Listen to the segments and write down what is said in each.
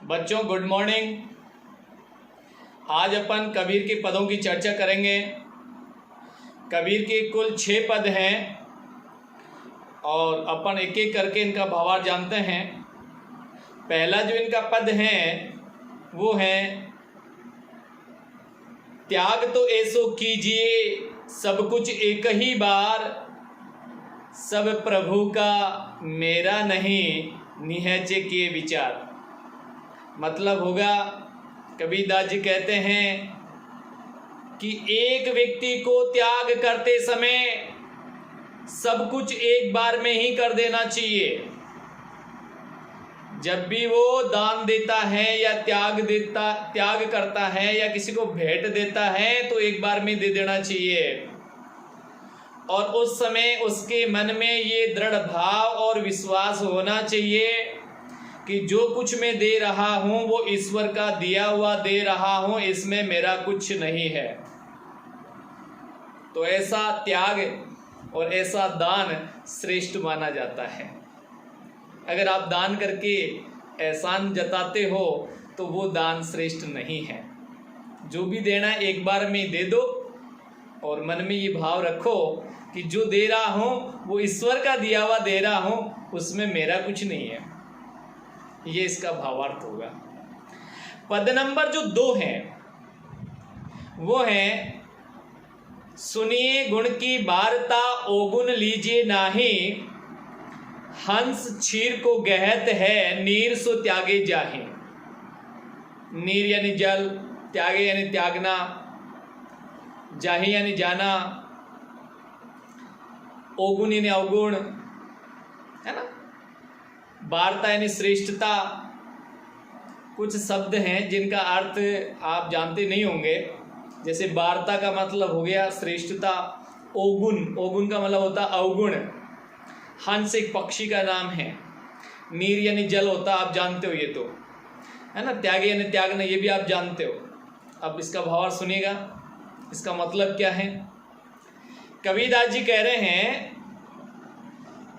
बच्चों good morning. आज अपन कबीर के पदों की चर्चा करेंगे। कबीर के कुल 6 पद हैं और अपन एक एक करके इनका भावार्थ जानते हैं। पहला जो इनका पद है वो है, त्याग तो ऐसो कीजिए सब कुछ एक ही बार, सब प्रभु का मेरा नहीं निहचे किए विचार। मतलब होगा, कबीरदास जी कहते हैं कि एक व्यक्ति को त्याग करते समय सब कुछ एक बार में ही कर देना चाहिए। जब भी वो दान देता है या त्याग करता है या किसी को भेंट देता है तो एक बार में दे देना चाहिए। और उस समय उसके मन में ये दृढ़ भाव और विश्वास होना चाहिए कि जो कुछ मैं दे रहा हूँ वो ईश्वर का दिया हुआ दे रहा हूँ, इसमें मेरा कुछ नहीं है। तो ऐसा त्याग और ऐसा दान श्रेष्ठ माना जाता है। अगर आप दान करके एहसान जताते हो तो वो दान श्रेष्ठ नहीं है। जो भी देना एक बार में दे दो और मन में ये भाव रखो कि जो दे रहा हूँ वो ईश्वर का दिया हुआ दे रहा हूँ, उसमें मेरा कुछ नहीं है। ये इसका भावार्थ होगा। पद नंबर जो 2 है वो है, सुनिए गुण की वार्ता ओगुन लीजिए नाही, हंस क्षीर को गहत है नीर सो त्यागे जाहे। नीर यानी जल, त्यागे यानी त्यागना, जाहे यानी जाना, ओगुन यानी अवगुण, है ना। वार्ता यानी श्रेष्ठता। कुछ शब्द हैं जिनका अर्थ आप जानते नहीं होंगे। जैसे वार्ता का मतलब हो गया श्रेष्ठता, ओगुन का मतलब होता अवगुण। हंस एक पक्षी का नाम है। नीर यानी जल होता, आप जानते हो ये तो, है ना। त्यागे यानी त्यागना, ये भी आप जानते हो। अब इसका भावार्थ सुनिएगा, इसका मतलब क्या है। कबीरदास जी कह रहे हैं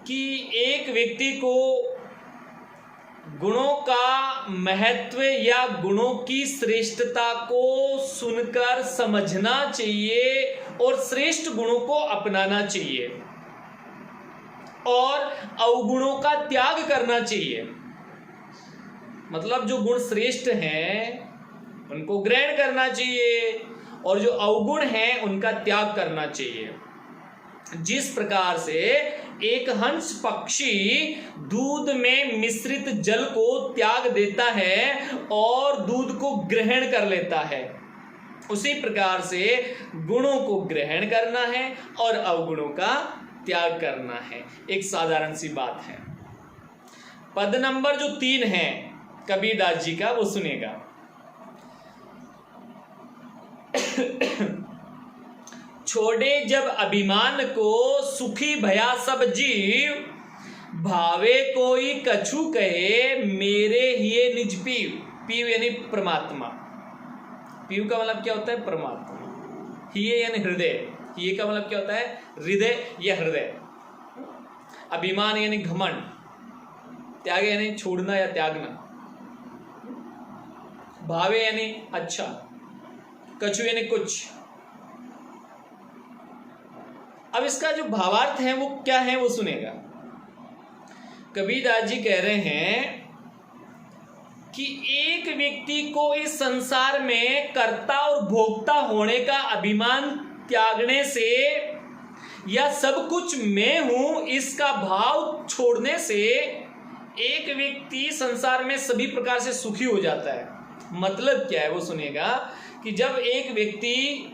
कि एक व्यक्ति को गुणों का महत्व या गुणों की श्रेष्ठता को सुनकर समझना चाहिए और श्रेष्ठ गुणों को अपनाना चाहिए और अवगुणों का त्याग करना चाहिए। मतलब जो गुण श्रेष्ठ हैं उनको ग्रहण करना चाहिए और जो अवगुण हैं उनका त्याग करना चाहिए। जिस प्रकार से एक हंस पक्षी दूध में मिश्रित जल को त्याग देता है और दूध को ग्रहण कर लेता है, उसी प्रकार से गुणों को ग्रहण करना है और अवगुणों का त्याग करना है। एक साधारण सी बात है। पद नंबर जो 3 है कबीरदास जी का, वो सुनेगा। छोड़े जब अभिमान को सुखी भया सब जीव, भावे कोई कछु कहे मेरे हिये निज पीव। पीव यानी परमात्मा। पीव का मतलब क्या होता है? परमात्मा। हिये यानी हृदय। हिये का मतलब क्या होता है? हृदय या हृदय। अभिमान यानी घमंड। त्याग यानी छोड़ना या त्यागना। भावे यानी अच्छा। कछु यानी कुछ। अब इसका जो भावार्थ है वो क्या है वो सुनेगा। कबीरदास जी कह रहे हैं कि एक व्यक्ति को इस संसार में कर्ता और भोक्ता होने का अभिमान त्यागने से या सब कुछ मैं हूं इसका भाव छोड़ने से एक व्यक्ति संसार में सभी प्रकार से सुखी हो जाता है। मतलब क्या है वो सुनिएगा कि जब एक व्यक्ति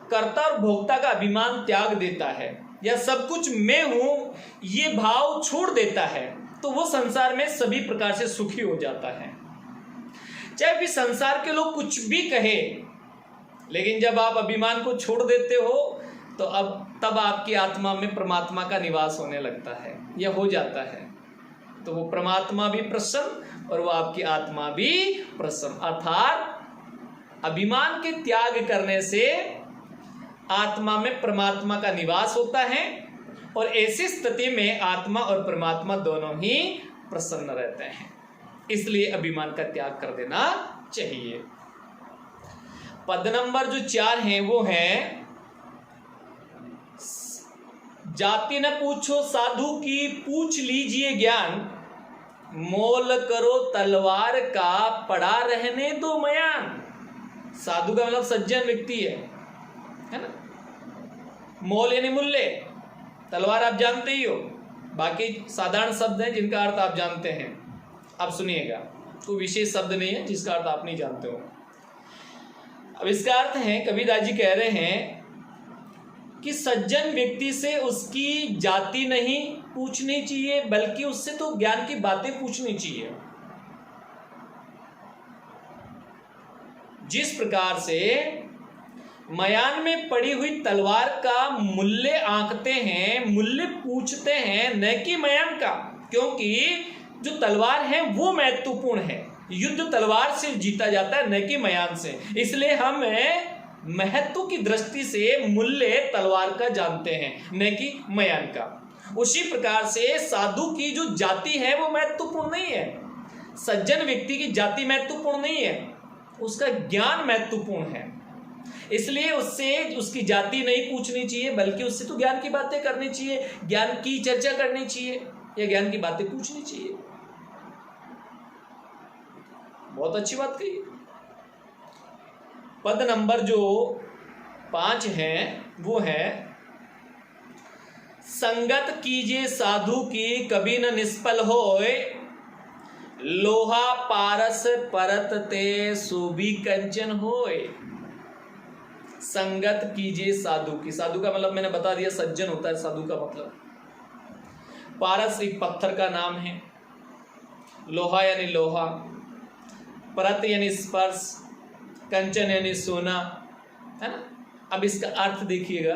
कर्ता और भोक्ता का अभिमान त्याग देता है या सब कुछ मैं हूं ये भाव छोड़ देता है तो वो संसार में सभी प्रकार से सुखी हो जाता है। चाहे भी संसार के लोग कुछ भी कहे, लेकिन जब आप अभिमान को छोड़ देते हो तो तब आपकी आत्मा में परमात्मा का निवास होने लगता है या हो जाता है। तो वो परमात्मा भी प्रसन्न और वो आपकी आत्मा भी प्रसन्न। अर्थात अभिमान के त्याग करने से आत्मा में परमात्मा का निवास होता है और ऐसी स्थिति में आत्मा और परमात्मा दोनों ही प्रसन्न रहते हैं। इसलिए अभिमान का त्याग कर देना चाहिए। पद नंबर जो 4 है वो है, जाति न पूछो साधु की पूछ लीजिए ज्ञान, मोल करो तलवार का पड़ा रहने दो मयान। साधु का मतलब सज्जन व्यक्ति है ना। मोल यानी मूल्य, तलवार आप जानते ही हो, बाकी साधारण शब्द हैं जिनका अर्थ आप जानते हैं। अब सुनिएगा, कोई विशेष शब्द नहीं है जिसका अर्थ आप नहीं जानते हो। अब इसका अर्थ है, कबीरदास जी कह रहे हैं कि सज्जन व्यक्ति से उसकी जाति नहीं पूछनी चाहिए, बल्कि उससे तो ज्ञान की बातें पूछनी चाहिए। जिस प्रकार से मयान में पड़ी हुई तलवार का मूल्य आंकते हैं, मूल्य पूछते हैं, न कि मयान का, क्योंकि जो तलवार है वो महत्वपूर्ण है। युद्ध तलवार से जीता जाता है, न कि मयान से। इसलिए हम महत्व की दृष्टि से मूल्य तलवार का जानते हैं, न कि मयान का। उसी प्रकार से साधु की जो जाति है वो महत्वपूर्ण नहीं है, सज्जन व्यक्ति की जाति महत्वपूर्ण नहीं है, उसका ज्ञान महत्वपूर्ण है। इसलिए उससे उसकी जाति नहीं पूछनी चाहिए, बल्कि उससे तो ज्ञान की बातें करनी चाहिए, ज्ञान की चर्चा करनी चाहिए, या ज्ञान की बातें पूछनी चाहिए। बहुत अच्छी बात कही। पद नंबर जो 5 है वो है, संगत कीजिए साधु की कभी न निष्फल होए, लोहा पारस परत ते सोबी कंचन होए। संगत कीजिए साधु की, साधु का मतलब मैंने बता दिया, सज्जन होता है साधु का मतलब। पारस एक पत्थर का नाम है, लोहा यानी लोहा, परत यानी स्पर्श, कंचन यानी सोना, है ना। अब इसका अर्थ देखिएगा,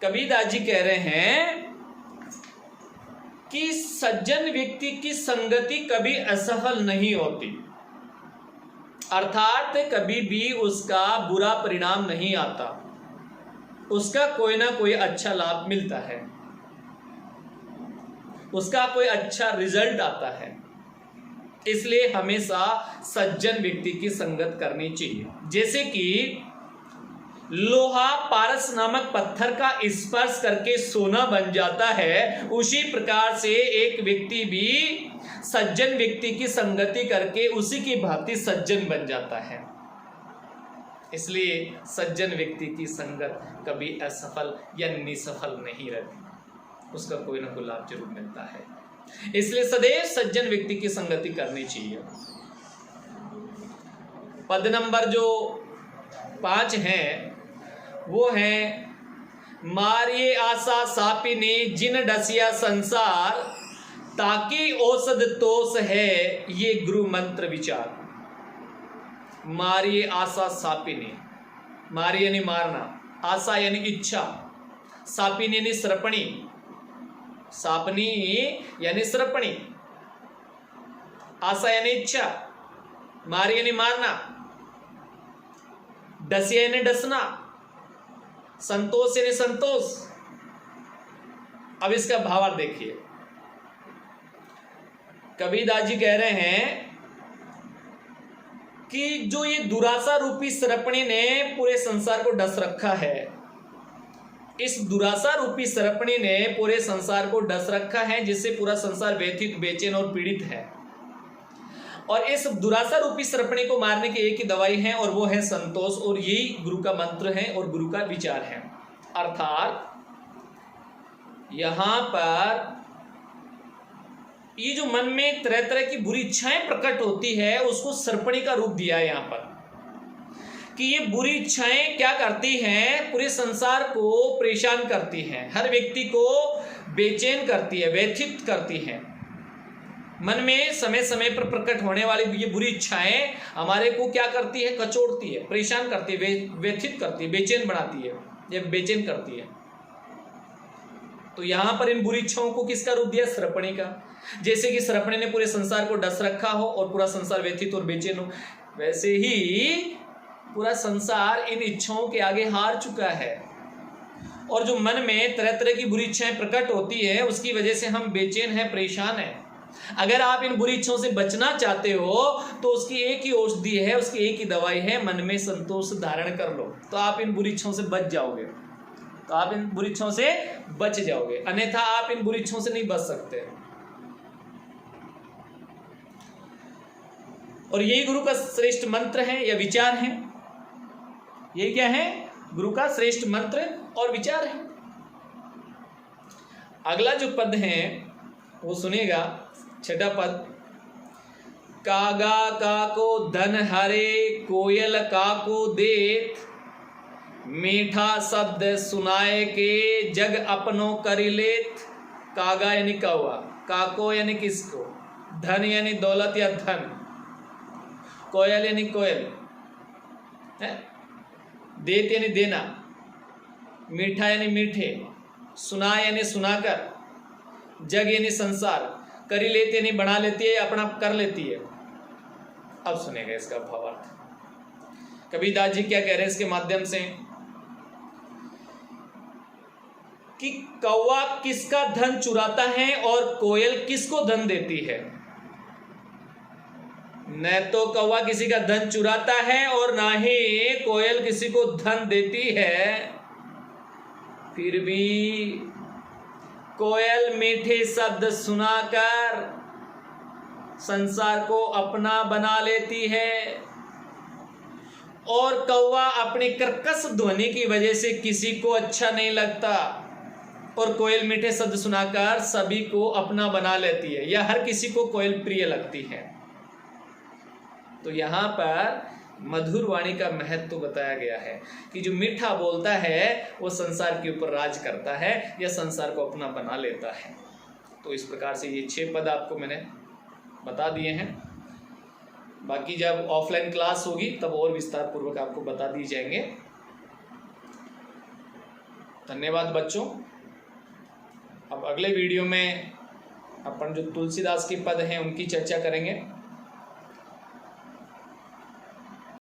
कबीरदास जी कह रहे हैं कि सज्जन व्यक्ति की संगति कभी असफल नहीं होती, अर्थात कभी भी उसका बुरा परिणाम नहीं आता, उसका कोई ना कोई अच्छा लाभ मिलता है, उसका कोई अच्छा रिजल्ट आता है। इसलिए हमेशा सज्जन व्यक्ति की संगत करनी चाहिए। जैसे कि लोहा पारस नामक पत्थर का स्पर्श करके सोना बन जाता है, उसी प्रकार से एक व्यक्ति भी सज्जन व्यक्ति की संगति करके उसी की भांति सज्जन बन जाता है। इसलिए सज्जन व्यक्ति की संगत कभी असफल या निसफल नहीं रहती, उसका कोई ना कोई लाभ जरूर मिलता है। इसलिए सदैव सज्जन व्यक्ति की संगति करनी चाहिए। पद नंबर जो 5 है वो है, मारिये आशा सापिने जिन डसिया संसार, ताकि औषध तोष है ये गुरु मंत्र विचार। मारिये आशा सापिने, मारिये यानी मारना, आशा यानी इच्छा, सापिने यानी सरपणी, सापनी यानी सरपणी, आशा यानी इच्छा, मारिये यानी मारना, डसिया यानी डसना, संतोष यानी संतोष। अब इसका भावार्थ देखिए, कबीरदास जी कह रहे हैं कि जो ये दुरासा रूपी सरपणी ने पूरे संसार को डस रखा है, इस दुरासा रूपी सरपणी ने पूरे संसार को डस रखा है, जिससे पूरा संसार व्यथित, बेचैन और पीड़ित है। और इस दुरासा रूपी सरपणी को मारने की एक ही दवाई है, और वो है संतोष, और यही गुरु का मंत्र है और गुरु का विचार है। अर्थात यहां पर ये जो मन में तरह तरह की बुरी इच्छाएं प्रकट होती है, उसको सरपणी का रूप दिया है यहां पर, कि ये बुरी इच्छाएं क्या करती हैं, पूरे संसार को परेशान करती हैं, हर व्यक्ति को बेचैन करती है, व्यथित करती हैं। मन में समय समय पर प्रकट होने वाली ये बुरी इच्छाएं हमारे को क्या करती है, कचोड़ती है, परेशान करती है, व्यथित करती है, बेचैन बनाती है, ये बेचैन करती है। तो यहां पर इन बुरी इच्छाओं को किसका रूप दिया, सरपणी का। जैसे कि सरपणी ने पूरे संसार को डस रखा हो और पूरा संसार व्यथित और बेचैन हो, वैसे ही पूरा संसार इन इच्छाओं के आगे हार चुका है। और जो मन में तरह तरह की बुरी इच्छाएं प्रकट होती है, उसकी वजह से हम बेचैन हैं, परेशान हैं, अगर आप इन बुरी इच्छाओं से बचना चाहते हो तो उसकी एक ही औषधि है, उसकी एक ही दवाई है, मन में संतोष धारण कर लो, तो आप इन बुरी इच्छाओं से बच जाओगे। तो आप इन बुरी इच्छाओं से बच जाओगे, अन्यथा आप इन बुरी इच्छाओं से नहीं बच सकते। और यही गुरु का श्रेष्ठ मंत्र है या विचार है। यही क्या है? गुरु का श्रेष्ठ मंत्र और विचार है। अगला जो पद है वो सुनिएगा, छठा पद। कागा काको धन हरे, कोयल काको देत, मीठा शब्द सुनाए के जग अपनो करी लेत। कागा यानी कौवा, काको यानी किसको, धन यानी दौलत या धन, कोयल यानी कोयल है, देत यानी देना, मीठा यानी मीठे, सुना यानी सुनाकर, जग यानी संसार, करी लेती यानी बना लेती है, अपना कर लेती है। अब सुनेगा इसका भावार्थ। कबीरदास जी क्या कह रहे हैं इसके माध्यम से कि कौवा किसका धन चुराता है और कोयल किसको धन देती है। न तो कौवा किसी का धन चुराता है और ना ही कोयल किसी को धन देती है, फिर भी कोयल मीठे शब्द सुनाकर संसार को अपना बना लेती है और कौवा अपनी कर्कश ध्वनि की वजह से किसी को अच्छा नहीं लगता और कोयल मीठे शब्द सुनाकर सभी को अपना बना लेती है, या हर किसी को कोयल प्रिय लगती है। तो यहाँ पर मधुर वाणी का महत्व तो बताया गया है कि जो मीठा बोलता है वो संसार के ऊपर राज करता है या संसार को अपना बना लेता है। तो इस प्रकार से ये 6 पद आपको मैंने बता दिए हैं। बाकी जब ऑफलाइन क्लास होगी तब और विस्तार पूर्वक आपको बता दिए जाएंगे। धन्यवाद बच्चों। अब अगले वीडियो में अपन जो तुलसीदास के पद हैं उनकी चर्चा करेंगे।